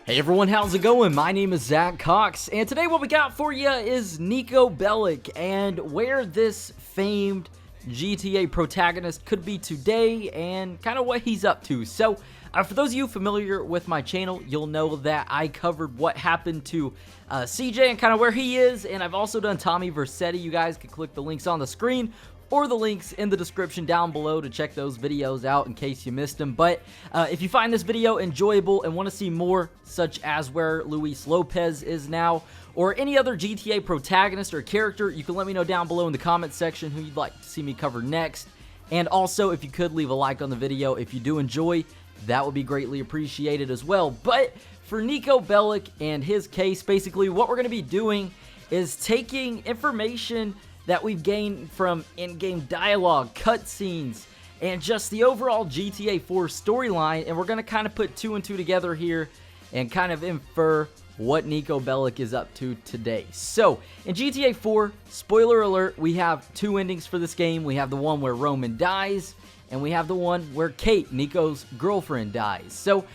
Hey everyone, how's it going? My name is Zach Cox, and today what we got for you is Niko Bellic and where this famed GTA protagonist could be today and kind of what he's up to. So, for those of you familiar with my channel, you'll know that I covered what happened to CJ and kind of where he is, and I've also done Tommy Vercetti. You guys can click the links on the screen or the links in the description down below to check those videos out in case you missed them. But if you find this video enjoyable and want to see more, such as where Luis Lopez is now, or any other GTA protagonist or character, you can let me know down below in the comments section who you'd like to see me cover next. And also, if you could leave a like on the video if you do enjoy, that would be greatly appreciated as well. But for Niko Bellic and his case, basically what we're going to be doing is taking information that we've gained from in-game dialogue, cutscenes, and just the overall GTA 4 storyline, and we're going to kind of put two and two together here and kind of infer what Niko Bellic is up to today. So, in GTA 4, spoiler alert, we have two endings for this game. We have the one where Roman dies, and we have the one where Kate, Niko's girlfriend, dies. So,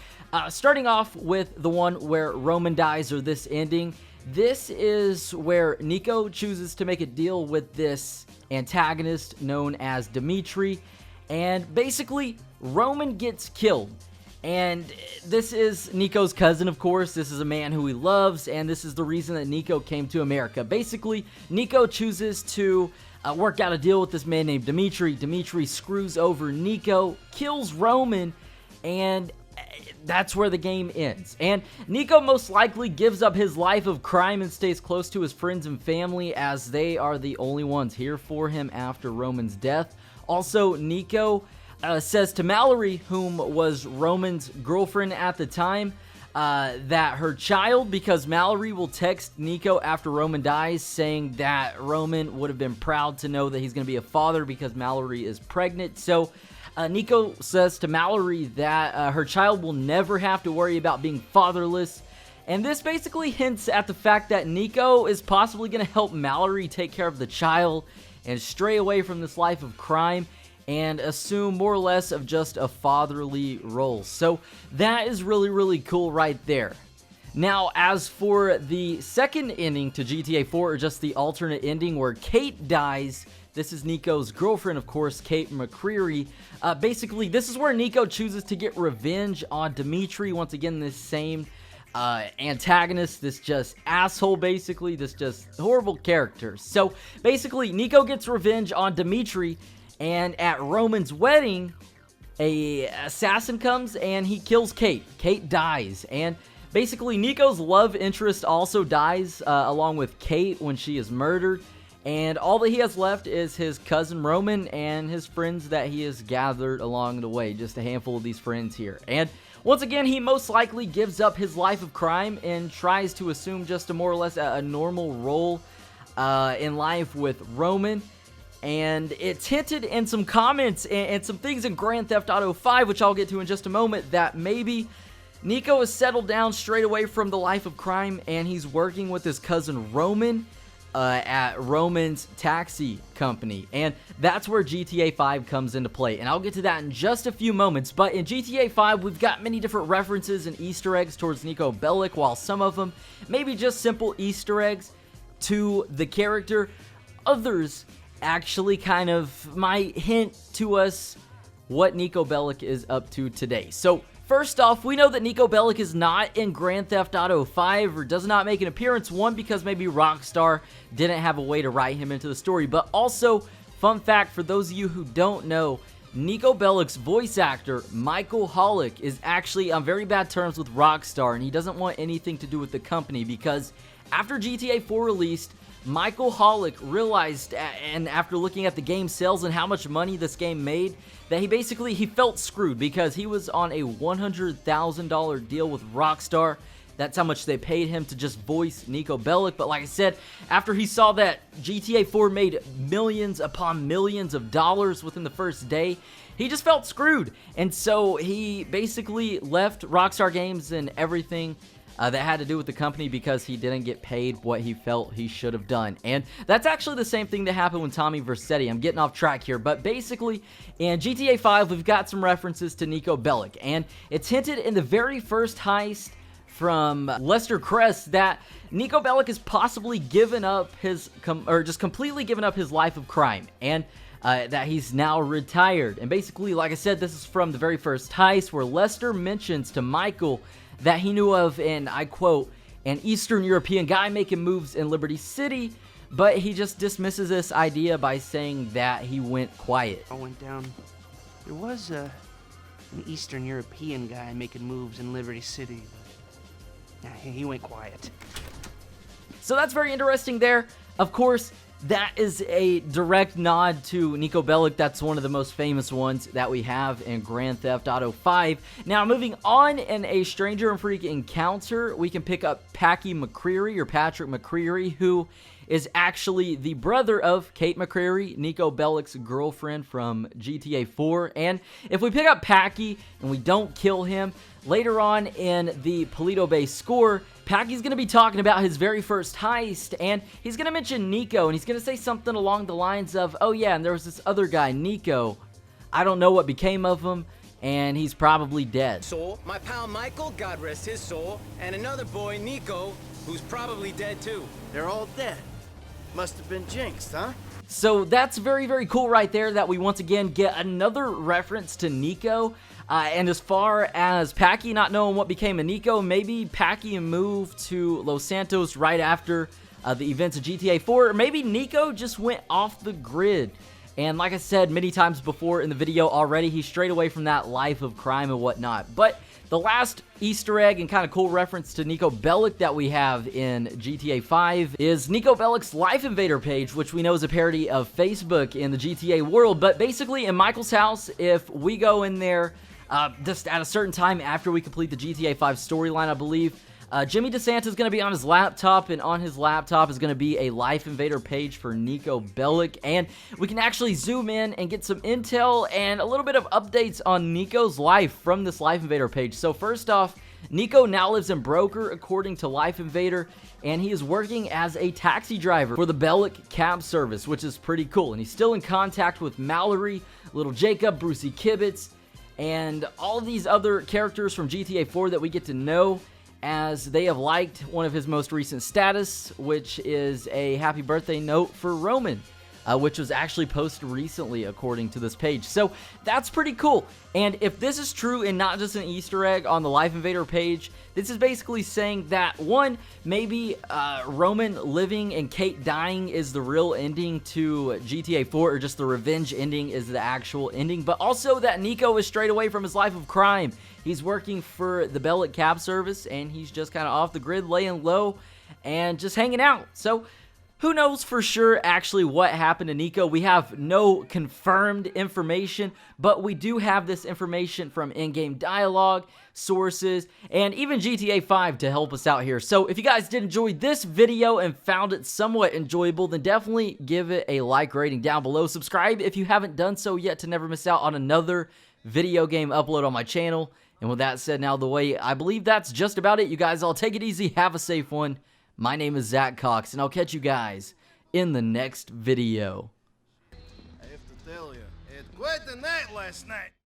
starting off with the one where Roman dies, or this ending, this is where Niko chooses to make a deal with this antagonist known as Dimitri, and basically Roman gets killed. And this is Niko's cousin, of course. This is a man who he loves, and this is the reason that Niko came to America. Basically, Niko chooses to work out a deal with this man named Dimitri. Dimitri screws over Niko, kills Roman, and that's where the game ends. And Niko most likely gives up his life of crime and stays close to his friends and family, as they are the only ones here for him after Roman's death. Also, Niko says to Mallory, whom was Roman's girlfriend at the time, that her child, because Mallory will text Niko after Roman dies saying that Roman would have been proud to know that he's going to be a father because Mallory is pregnant. So Niko says to Mallory that her child will never have to worry about being fatherless. And this basically hints at the fact that Niko is possibly going to help Mallory take care of the child and stray away from this life of crime and assume more or less of just a fatherly role. So that is really, really cool right there. Now, as for the second ending to GTA 4, or just the alternate ending where Kate dies, this is Niko's girlfriend, of course, Kate McCreary. Basically, this is where Niko chooses to get revenge on Dimitri. Once again, this same antagonist, this just asshole, basically, this just horrible character. So, basically, Niko gets revenge on Dimitri, and at Roman's wedding, a assassin comes and he kills Kate. Kate dies, and basically, Niko's love interest also dies along with Kate when she is murdered. And all that he has left is his cousin Roman and his friends that he has gathered along the way. Just a handful of these friends here. And once again, he most likely gives up his life of crime and tries to assume just a more or less a normal role in life with Roman. And it's hinted in some comments and some things in Grand Theft Auto 5, which I'll get to in just a moment, that maybe Niko has settled down straight away from the life of crime and he's working with his cousin Roman at Roman's taxi company, and that's where GTA 5 comes into play, and I'll get to that in just a few moments. But in GTA 5, we've got many different references and Easter eggs towards Niko Bellic, while some of them maybe just simple Easter eggs to the character. Others actually kind of might hint to us what Niko Bellic is up to today. So, first off, we know that Niko Bellic is not in Grand Theft Auto 5, or does not make an appearance. One, because maybe Rockstar didn't have a way to write him into the story. But also, fun fact for those of you who don't know, Niko Bellic's voice actor, Michael Hollick, is actually on very bad terms with Rockstar, and he doesn't want anything to do with the company, because after GTA 4 released, Michael Hollick realized, and after looking at the game sales and how much money this game made, that he felt screwed, because he was on a $100,000 deal with Rockstar. That's how much they paid him to just voice Niko Bellic. But like I said, after he saw that GTA 4 made millions upon millions of dollars within the first day, he just felt screwed. And so he basically left Rockstar Games and everything that had to do with the company, because he didn't get paid what he felt he should have done. And that's actually the same thing that happened with Tommy Vercetti. I'm getting off track here, but basically in GTA 5 we've got some references to Niko Bellic, and it's hinted in the very first heist from Lester Crest that Niko Bellic has possibly given up his, just completely given up his life of crime, and that he's now retired. And basically, like I said, this is from the very first heist where Lester mentions to Michael that he knew of, and I quote, an Eastern European guy making moves in Liberty City, but he just dismisses this idea by saying that he went quiet. I went down. There was an Eastern European guy making moves in Liberty City, but he went quiet. So that's very interesting there. Of course, that is a direct nod to Niko Bellic. That's one of the most famous ones that we have in Grand Theft Auto 5. Now, moving on, in a Stranger and Freak encounter, we can pick up Packy McCreary, or Patrick McCreary, who is actually the brother of Kate McCreary, Niko Bellic's girlfriend from GTA 4. And if we pick up Packy and we don't kill him, later on in the Paleto Bay score, Packy's going to be talking about his very first heist, and he's going to mention Niko, and he's going to say something along the lines of, oh yeah, and there was this other guy, Niko. I don't know what became of him, and he's probably dead. So, my pal Michael, God rest his soul, and another boy, Niko, who's probably dead too. They're all dead. Must have been jinxed, huh? So that's very, very cool right there that we once again get another reference to Niko. And as far as Packy not knowing what became of Niko, maybe Packy moved to Los Santos right after the events of GTA 4, or maybe Niko just went off the grid. And like I said many times before in the video already, he strayed away from that life of crime and whatnot. But the last Easter egg and kind of cool reference to Niko Bellic that we have in GTA 5 is Niko Bellic's Life Invader page, which we know is a parody of Facebook in the GTA world. But basically, in Michael's house, if we go in there just at a certain time after we complete the GTA 5 storyline, I believe, Jimmy DeSanta is going to be on his laptop, and on his laptop is going to be a Life Invader page for Niko Bellic, and we can actually zoom in and get some intel and a little bit of updates on Niko's life from this Life Invader page. So first off, Niko now lives in Broker, according to Life Invader, and he is working as a taxi driver for the Bellic cab service, which is pretty cool. And he's still in contact with Mallory, Little Jacob, Brucey Kibitz, and all of these other characters from GTA 4 that we get to know, as they have liked one of his most recent status, which is a happy birthday note for Roman, which was actually posted recently according to this page. So that's pretty cool. And if this is true and not just an Easter egg on the Life Invader page, this is basically saying that, one, maybe Roman living and Kate dying is the real ending to GTA 4, or just the revenge ending is the actual ending, but also that Niko is strayed away from his life of crime. He's working for the Bellic cab service, and he's just kind of off the grid, laying low, and just hanging out. So who knows for sure actually what happened to Niko? We have no confirmed information, but we do have this information from in-game dialogue, sources, and even GTA 5 to help us out here. So if you guys did enjoy this video and found it somewhat enjoyable, then definitely give it a like rating down below. Subscribe if you haven't done so yet to never miss out on another video game upload on my channel. And with that said, now the way, I believe that's just about it. You guys all take it easy. Have a safe one. My name is ZacCox, and I'll catch you guys in the next video. I have to tell you, I had quite a night last night.